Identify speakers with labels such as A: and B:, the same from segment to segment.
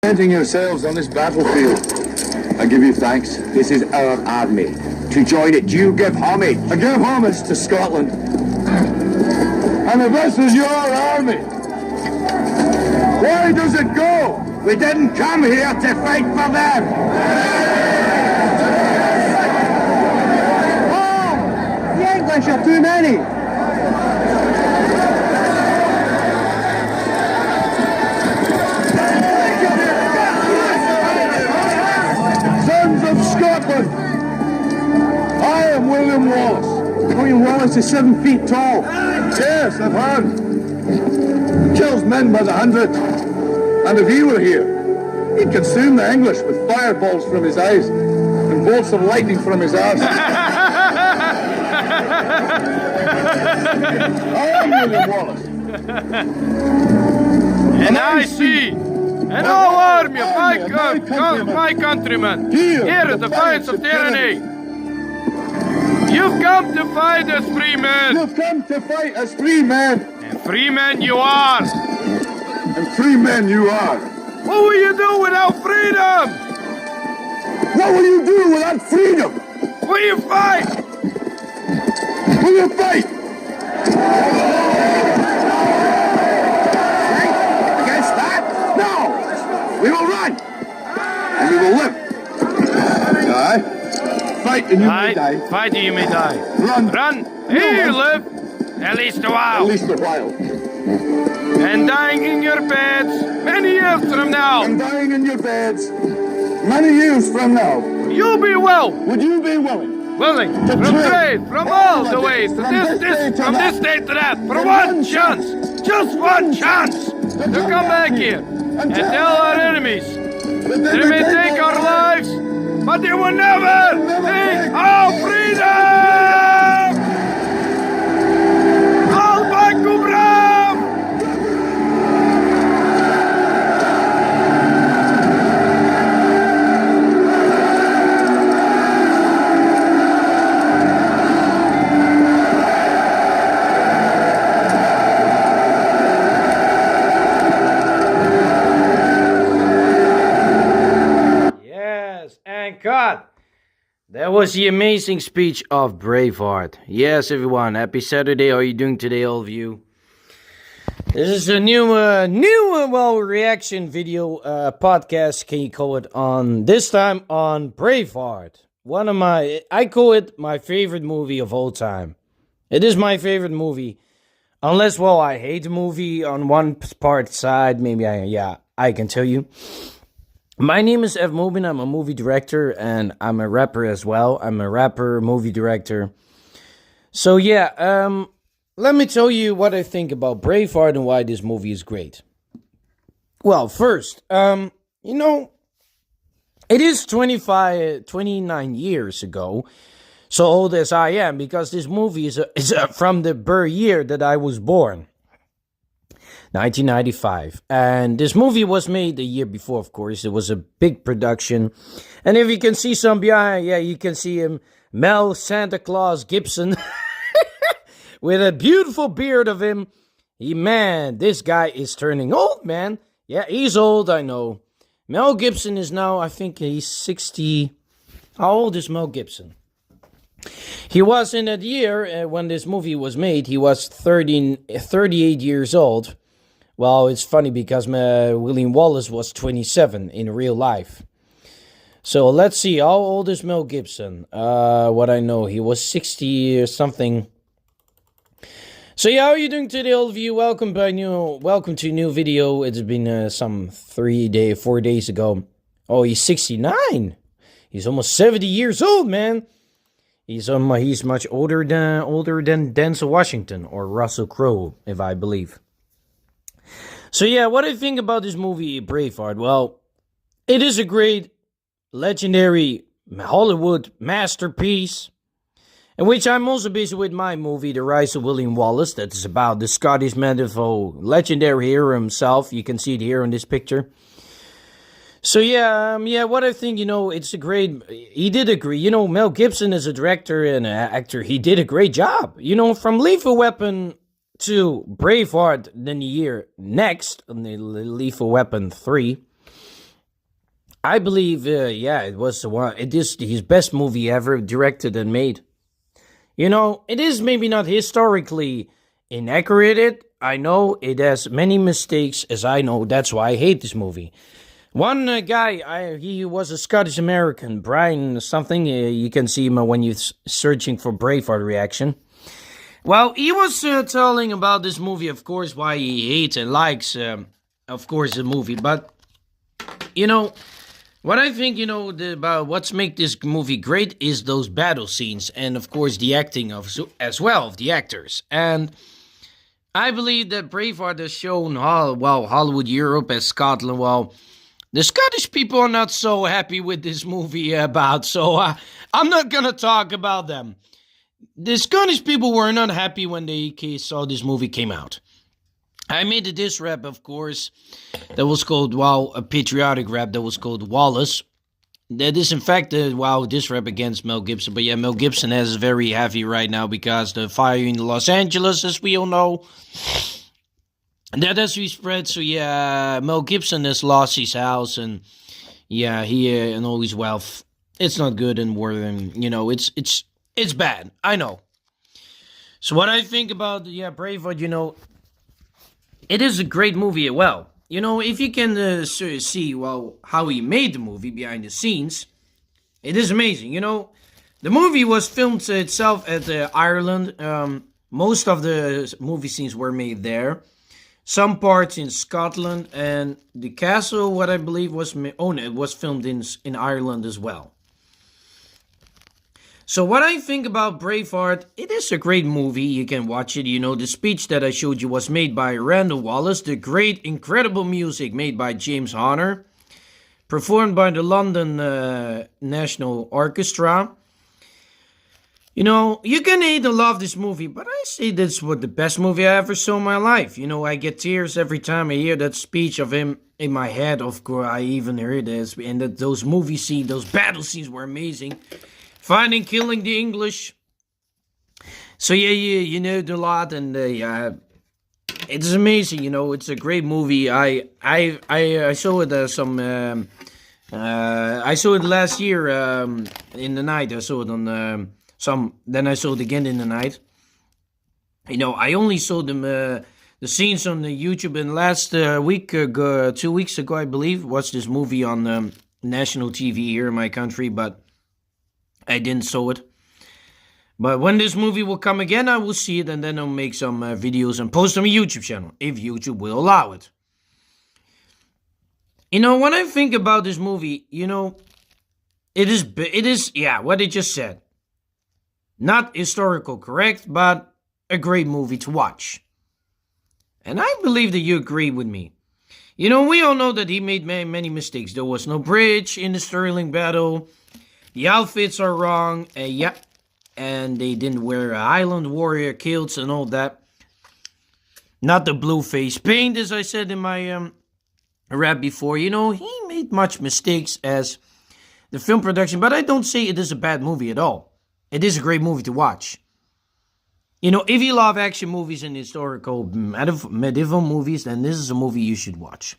A: Presenting yourselves on this battlefield. I give you thanks.
B: This is our army. To join it, you give homage.
A: I give homage to Scotland. And if this is your army, why does it go?
B: We didn't come here to fight for them.
A: Oh, the English are too many. Sons of Scotland, I am William Wallace.
B: William Wallace is 7 feet tall.
A: Yes, I've heard. Kills men by the hundred. And if he were here, he'd consume the English with fireballs from his eyes and bolts of lightning from his arse. I am William Wallace.
C: And I see an whole army of my countrymen here at the defiance of tyranny. You've come to fight as free men.
A: You've come to fight as free men.
C: And free men you are.
A: And free men you are.
C: What will you do without freedom?
A: What will you do without freedom?
C: Will you fight?
A: Will you fight?
B: Against that?
A: No! We will run! And we will live. Aye. Fight and you may die.
C: Fight and you may die.
A: Run.
C: Run. Here you live. At least a while.
A: At least a while.
C: And dying in your beds many years from now.
A: And dying in your beds many years from now.
C: You'll be well.
A: Would you be willing?
C: Willing. From trade. From all the ways. From this day to that. For one chance. Just one chance. To come back here. And tell our enemies. They may take our lives. But they will never take our freedom! Albaku Brav! Yes, and cut! That was the amazing speech of Braveheart. Yes, everyone, happy Saturday. How are you doing today, all of you? This is a new reaction video, podcast, can you call it, on, this time on Braveheart. I call it my favorite movie of all time. It is my favorite movie. Unless, well, I hate the movie on one part side, maybe I can tell you. My name is Ev Mobin. I'm a movie director and I'm a rapper as well. I'm a rapper, movie director. So yeah, let me tell you what I think about Braveheart and why this movie is great. Well, first, it is 29 years ago, so old as I am, because this movie is from the birth year that I was born. 1995, and this movie was made the year before, of course. It was a big production, and if you can see some behind, you can see him, Mel Santa Claus Gibson, with a beautiful beard of him. This guy is turning old, man. Yeah, he's old, I know. Mel Gibson is now, I think he's 60. How old is Mel Gibson? He was in that year, when this movie was made, he was 38 years old. Well, it's funny because William Wallace was 27 in real life. So let's see, how old is Mel Gibson? What I know, he was 60 or something. So yeah, how are you doing today, all of you? Welcome to a new video. It's been some 4 days ago. Oh, he's 69. He's almost 70 years old, man. He's much older than Denzel Washington or Russell Crowe, if I believe. So yeah, what do you think about this movie, Braveheart? Well, it is a great, legendary Hollywood masterpiece, in which I'm also busy with my movie, The Rise of William Wallace. That is about the Scottish medieval legendary hero himself. You can see it here in this picture. So yeah, what I think, it's a great, he did agree, Mel Gibson is a director and an actor, he did a great job, from Lethal Weapon to Braveheart, then the year next, on the Lethal Weapon 3, I believe, yeah, it was the one. It is his best movie ever directed and made. You know, it is maybe not historically inaccurate. I know it has many mistakes, as I know. That's why I hate this movie. One guy, he was a Scottish American, Brian something. You can see him when you're searching for Braveheart reaction. Well, he was telling about this movie, of course, why he hates and likes, of course, the movie. But, you know, what I think, about what's make this movie great is those battle scenes and, of course, the acting as well of the actors. And I believe that Braveheart has shown, Hollywood, Europe, as Scotland, the Scottish people are not so happy with this movie so I'm not going to talk about them. The Scottish people were not happy when they saw this movie came out. I made a diss rap, of course, that was called, a patriotic rap that was called Wallace. That is, in fact, diss rap against Mel Gibson. But yeah, Mel Gibson has very heavy right now because the fire in Los Angeles, as we all know, that has spread. So yeah, Mel Gibson has lost his house and yeah, and all his wealth. It's not good and it's bad. I know. So what I think about Braveheart, it is a great movie. Well, if you can see how he made the movie behind the scenes, it is amazing. The movie was filmed itself at Ireland. Most of the movie scenes were made there. Some parts in Scotland, and the castle, what I believe it was filmed in Ireland as well. So what I think about Braveheart, it is a great movie. You can watch it. The speech that I showed you was made by Randall Wallace. The great, incredible music made by James Horner. Performed by the London National Orchestra. You can hate and love this movie, but I say this was the best movie I ever saw in my life. I get tears every time I hear that speech of him in my head. Of course, I even heard this. And those movie scenes, those battle scenes were amazing. Finding, killing the English. So yeah, you know a lot, and it's amazing. It's a great movie. I saw it I saw it last year in the night. I saw it on Then I saw it again in the night. I only saw them the scenes on the YouTube. And last week, 2 weeks ago, I believe, watched this movie on national TV here in my country, but I didn't saw it. But when this movie will come again, I will see it, and then I'll make some videos and post on my YouTube channel, if YouTube will allow it. When I think about this movie, it is, what I just said. Not historical correct, but a great movie to watch. And I believe that you agree with me. We all know that he made many mistakes. There was no bridge in the Sterling battle. The outfits are wrong. And they didn't wear Highland warrior kilts and all that. Not the blue face paint, as I said in my rap before. He made much mistakes as the film production. But I don't say it is a bad movie at all. It is a great movie to watch. If you love action movies and historical medieval movies, then this is a movie you should watch.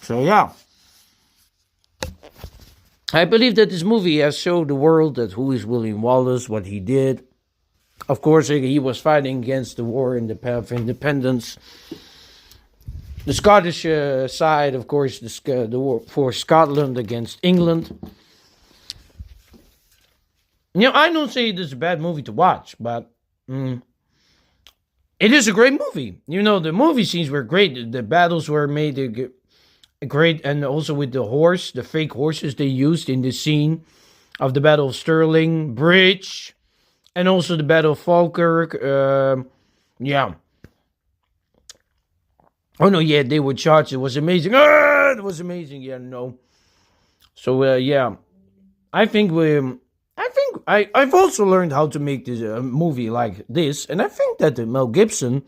C: So yeah. I believe that this movie has showed the world that who is William Wallace, what he did. Of course, he was fighting against the war in the path of independence. The Scottish side, of course, the war for Scotland against England. I don't say it is a bad movie to watch, but it is a great movie. The movie scenes were great. The battles were made great, and also with the fake horses they used in the scene of the Battle of Stirling Bridge, and also the Battle of Falkirk. Oh no, yeah, they were charged. It was amazing. It was amazing. Yeah, no. So I've also learned how to make this movie like this, and I think that Mel Gibson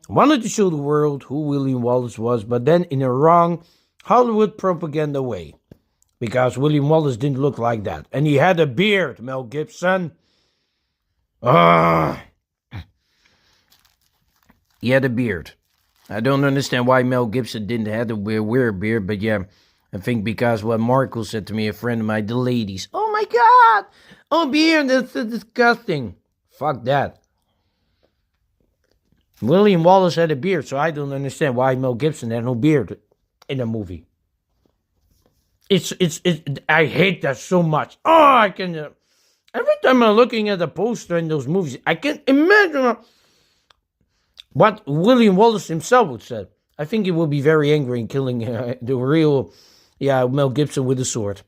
C: wanted to show the world who William Wallace was, but then in a wrong Hollywood propaganda way, because William Wallace didn't look like that, and he had a beard. Mel Gibson, he had a beard. I don't understand why Mel Gibson didn't have to wear a beard, but yeah, I think because what Marco said to me, a friend of mine, the ladies. Oh my God! Oh, beard, that's disgusting. Fuck that. William Wallace had a beard, so I don't understand why Mel Gibson had no beard in the movie. It's I hate that so much. Oh, I can. Every time I'm looking at the poster in those movies, I can imagine what William Wallace himself would say. I think he will be very angry in killing the real, Mel Gibson with a sword.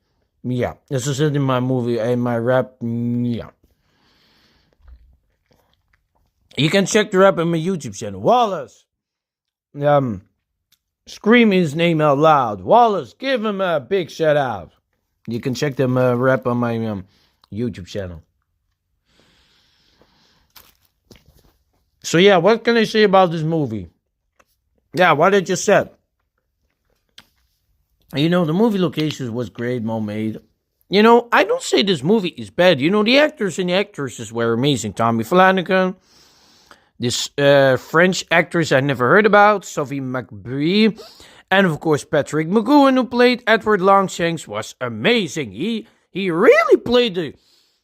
C: Yeah, this is it in my movie, in my rap. Yeah. You can check the rap on my YouTube channel. Wallace. Scream his name out loud. Wallace, give him a big shout out. You can check them rap on my YouTube channel. So yeah, what can I say about this movie? Yeah, what I just said. The movie locations was great, well made. I don't say this movie is bad. The actors and the actresses were amazing. Tommy Flanagan, this French actress I never heard about, Sophie McBride, and of course Patrick McGoohan, who played Edward Longshanks, was amazing. He really played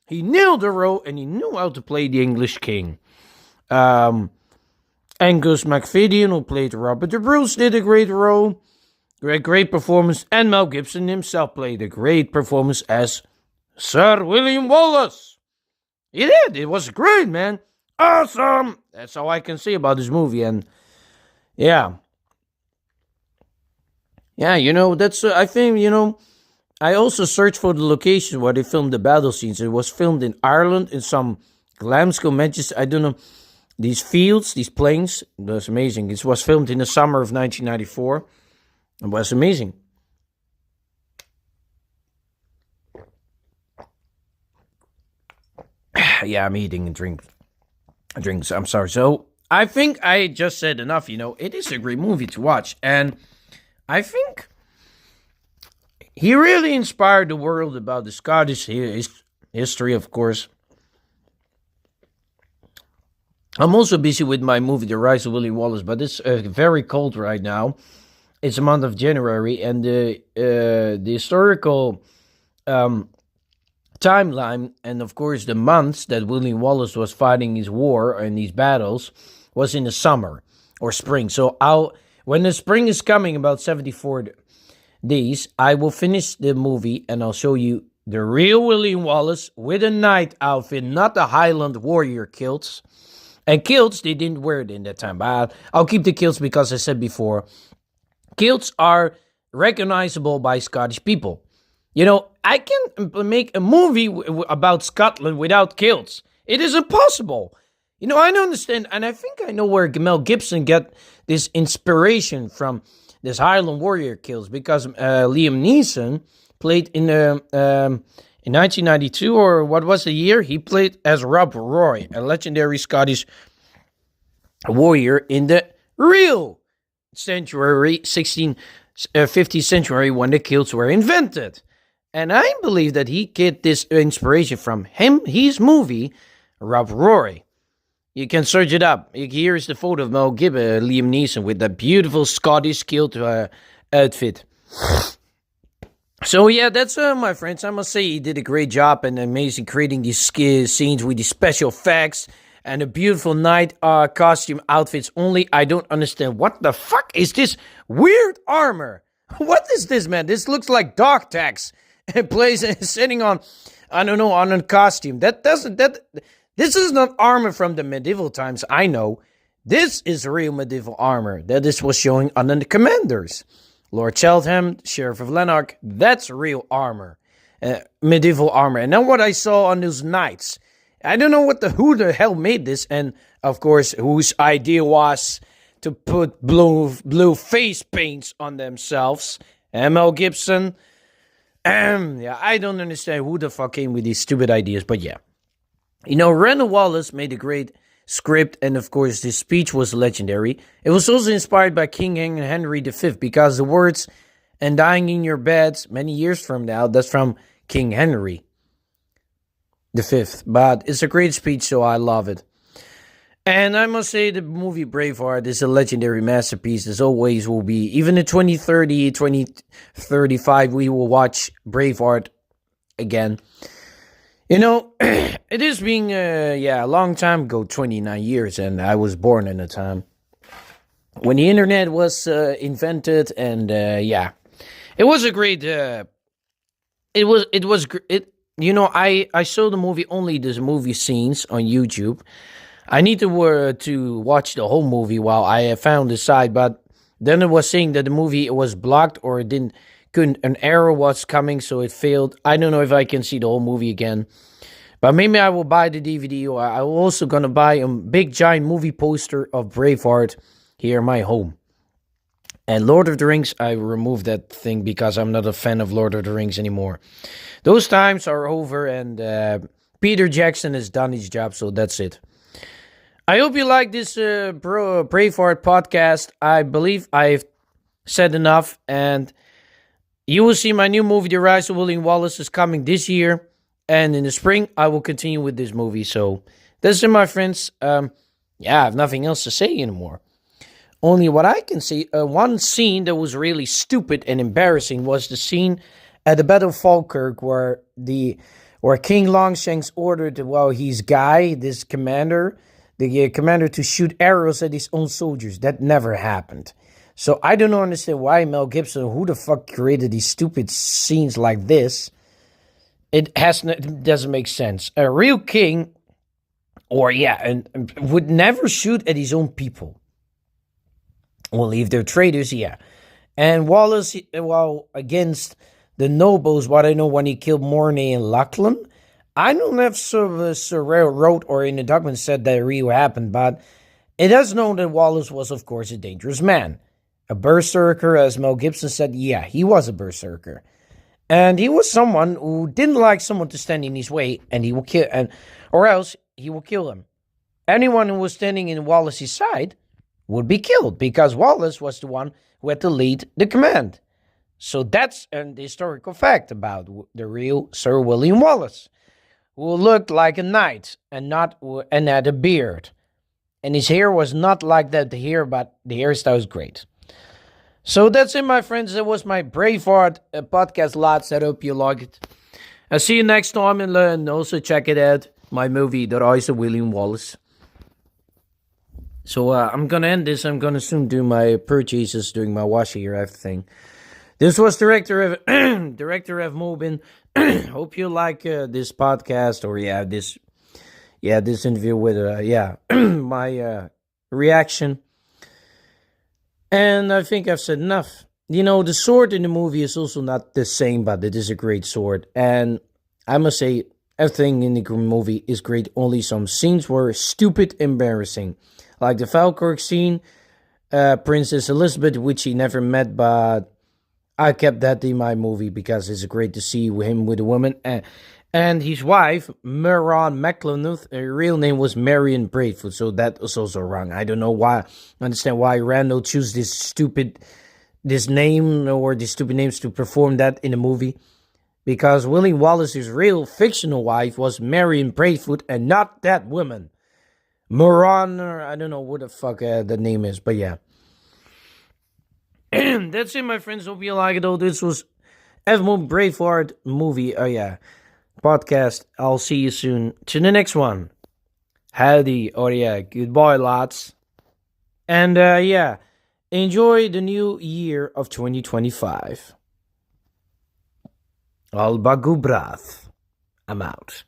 C: he nailed the role, and he knew how to play the English king. Angus McFadden, who played Robert the Bruce, did a great role. Great performance. And Mel Gibson himself played a great performance as Sir William Wallace. He did. It was great, man. Awesome. That's all I can say about this movie. And yeah. Yeah, that's, I think, I also searched for the location where they filmed the battle scenes. It was filmed in Ireland, in some Glasgow, Manchester, I don't know. These fields, these plains, it was amazing. It was filmed in the summer of 1994. It was amazing. Yeah, I'm eating and drinks. I'm sorry. So, I think I just said enough, It is a great movie to watch. And I think he really inspired the world about the Scottish history, of course. I'm also busy with my movie, The Rise of William Wallace, but it's very cold right now. It's the month of January, and the historical timeline, and of course the months that William Wallace was fighting his war and these battles, was in the summer or spring. So when the spring is coming, about 74 days, I will finish the movie and I'll show you the real William Wallace with a knight outfit, not the Highland warrior kilts. And kilts, they didn't wear it in that time, but I'll keep the kilts because I said before, kilts are recognizable by Scottish people. I can make a movie about Scotland without kilts. It is impossible. I don't understand, and I think I know where Mel Gibson got this inspiration from, this Highland warrior kilts, because Liam Neeson played in 1992, or what was the year? He played as Rob Roy, a legendary Scottish warrior in the real century, 15th century, when the kilts were invented. And I believe that he get this inspiration from his movie, Rob Roy. You can search it up. Here's the photo of Liam Neeson with that beautiful Scottish kilt outfit. So yeah, that's my friends. I must say he did a great job and amazing creating these scenes with these special effects and a beautiful night costume outfits. Only I don't understand, what the fuck is this weird armor? What is this, man? This looks like dog tags. It sitting on, I don't know, on a costume. This is not armor from the medieval times. I know. This is real medieval armor that this was showing under the commanders. Lord Cheltenham, Sheriff of Lanark, that's real armor, medieval armor. And then what I saw on those knights, I don't know who the hell made this, and of course, whose idea was to put blue face paints on themselves. Mel Gibson. Yeah, I don't understand who the fuck came with these stupid ideas, but yeah. Randall Wallace made a great script, and of course, this speech was legendary. It was also inspired by King Henry V, because the words, "and dying in your beds," many years from now, that's from King Henry V. But it's a great speech, so I love it. And I must say the movie Braveheart is a legendary masterpiece. As always will be. Even in 2030, 2035, we will watch Braveheart again. You know, it is being, a long time ago, 29 years, and I was born in a time when the internet was invented, and it was a great, I saw the movie, only the movie scenes on YouTube. I need to watch the whole movie while I found the site, but then it was saying that the movie was blocked or it couldn't, an error was coming, so it failed. I don't know if I can see the whole movie again, but maybe I will buy the DVD, or I'm also gonna buy a big giant movie poster of Braveheart here in my home. And Lord of the Rings, I removed that thing because I'm not a fan of Lord of the Rings anymore. Those times are over, and Peter Jackson has done his job, so that's it. I hope you like this Braveheart podcast. I believe I've said enough, and you will see my new movie, The Rise of William Wallace, is coming this year, and in the spring, I will continue with this movie. So, that's it, my friends. I have nothing else to say anymore. Only what I can see, one scene that was really stupid and embarrassing was the scene at the Battle of Falkirk where King Longshanks ordered, his guy, this commander, the commander, to shoot arrows at his own soldiers. That never happened. So I don't understand why Mel Gibson, who the fuck created these stupid scenes like this. It doesn't make sense. A real king, would never shoot at his own people. Only if they're traitors, yeah. And Wallace, against the nobles, what I know when he killed Mornay and Lachlan, I don't know if Sir wrote or in the document said that really happened, but it is known that Wallace was, of course, a dangerous man. A berserker, as Mel Gibson said, yeah, he was a berserker. And he was someone who didn't like someone to stand in his way, and he will kill, or else he will kill him. Anyone who was standing in Wallace's side would be killed, because Wallace was the one who had to lead the command. So that's an historical fact about the real Sir William Wallace, who looked like a knight and had a beard. And his hair was not like that here, but the hairstyle is great. So that's it, my friends. That was my Braveheart podcast, lots. I hope you like it. I'll see you next time, and also check it out, my movie, The Rise of William Wallace. So I'm going to end this. I'm going to soon do my purchases during my wash here, everything. This was Director of Mobin. Hope you like this podcast, or this interview with my reaction. And I think I've said enough. You know, the sword in the movie is also not the same, but it is a great sword. And I must say, everything in the movie is great. Only some scenes were stupid, embarrassing. Like the Falkirk scene, Princess Elizabeth, which he never met, but I kept that in my movie because it's great to see him with a woman. And his wife, Muron McLenuth, her real name was Marion Bravefoot, so that was also wrong. I don't know why. I understand why Randall chose this stupid names to perform that in the movie. Because William Wallace's real fictional wife was Marion Bravefoot and not that woman. Muron, I don't know what the fuck the name is, but yeah. That's it, my friends. Hope you like it all. This was F-Moon Braveheart movie. Podcast. I'll see you soon to the next one. Howdy. Goodbye, lots. And enjoy the new year of 2025. Al Bagubrath. I'm out.